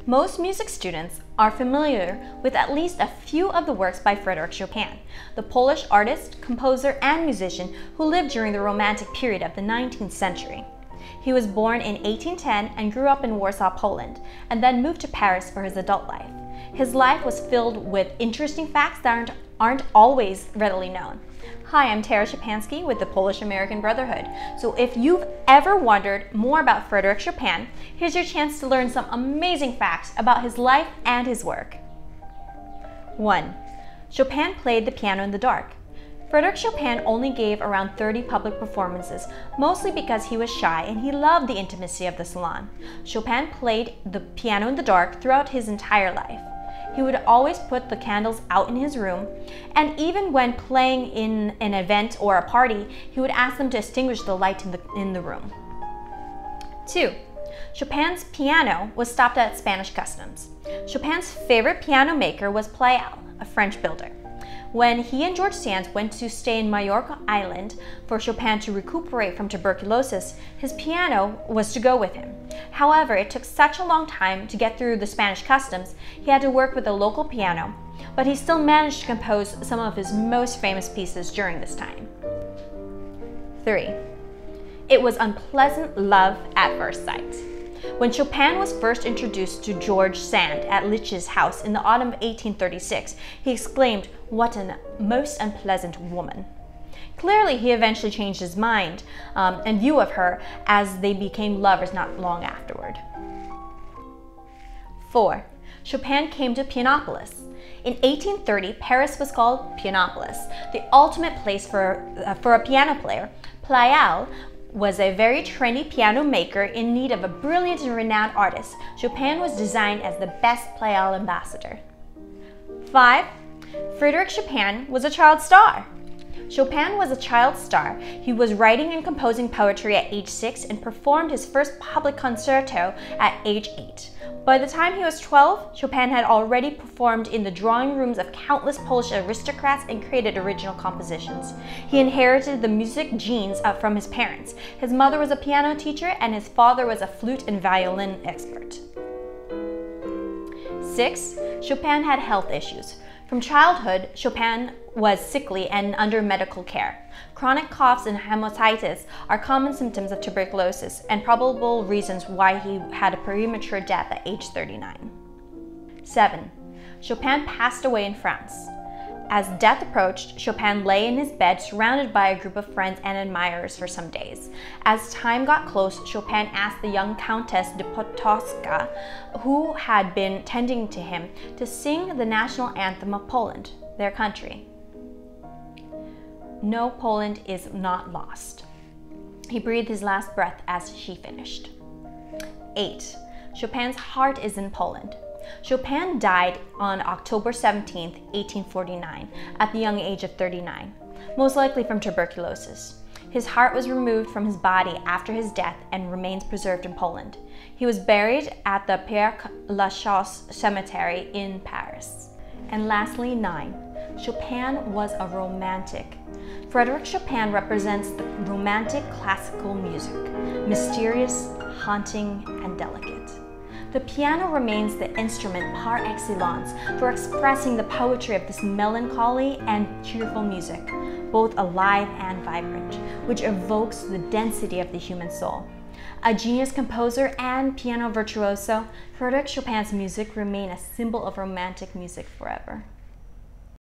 Most music students are familiar with at least a few of the works by Frederic Chopin, the Polish artist, composer, and musician who lived during the Romantic period of the 19th century. He was born in 1810 and grew up in Warsaw, Poland, and then moved to Paris for his adult life. His life was filled with interesting facts that aren't always readily known. Hi, I'm Tara Szczepanski with the Polish-American Brotherhood. So if you've ever wondered more about Frederic Chopin, here's your chance to learn some amazing facts about his life and his work. 1. Chopin played the piano in the dark. Frederic Chopin only gave around 30 public performances, mostly because he was shy and he loved the intimacy of the salon. Chopin played the piano in the dark throughout his entire life. He would always put the candles out in his room, and even when playing in an event or a party, he would ask them to extinguish the light in the room. 2. Chopin's piano was stopped at Spanish customs. Chopin's favorite piano maker was Pleyel, a French builder. When he and George Sand went to stay in Majorca Island for Chopin to recuperate from tuberculosis, his piano was to go with him. However, it took such a long time to get through the Spanish customs, he had to work with a local piano, but he still managed to compose some of his most famous pieces during this time. 3. It was unpleasant love at first sight. When Chopin was first introduced to George Sand at Liszt's house in the autumn of 1836, he exclaimed, "What a most unpleasant woman." Clearly, he eventually changed his mind and view of her as they became lovers not long afterward. 4. Chopin came to Pianopolis. In 1830, Paris was called Pianopolis, the ultimate place for a piano player. Pleyel was a very trendy piano maker in need of a brilliant and renowned artist. Chopin was designed as the best Pleyel ambassador. 5. Frederic Chopin was a child star. Chopin was a child star. He was writing and composing poetry at age 6 and performed his first public concerto at age 8. By the time he was 12, Chopin had already performed in the drawing rooms of countless Polish aristocrats and created original compositions. He inherited the music genes from his parents. His mother was a piano teacher and his father was a flute and violin expert. 6. Chopin had health issues. From childhood, Chopin was sickly and under medical care. Chronic coughs and hematitis are common symptoms of tuberculosis and probable reasons why he had a premature death at age 39. 7. Chopin passed away in France. As death approached, Chopin lay in his bed surrounded by a group of friends and admirers for some days. As time got close, Chopin asked the young Countess de Potocka, who had been tending to him, to sing the national anthem of Poland, their country. No, Poland is not lost. He breathed his last breath as she finished. 8. Chopin's heart is in Poland. Chopin died on October 17, 1849, at the young age of 39, most likely from tuberculosis. His heart was removed from his body after his death and remains preserved in Poland. He was buried at the Père Lachaise cemetery in Paris. And lastly, 9. Chopin was a romantic. Frederic Chopin represents the romantic classical music, mysterious, haunting, and delicate. The piano remains the instrument par excellence for expressing the poetry of this melancholy and cheerful music, both alive and vibrant, which evokes the density of the human soul. A genius composer and piano virtuoso, Frederic Chopin's music remain a symbol of romantic music forever.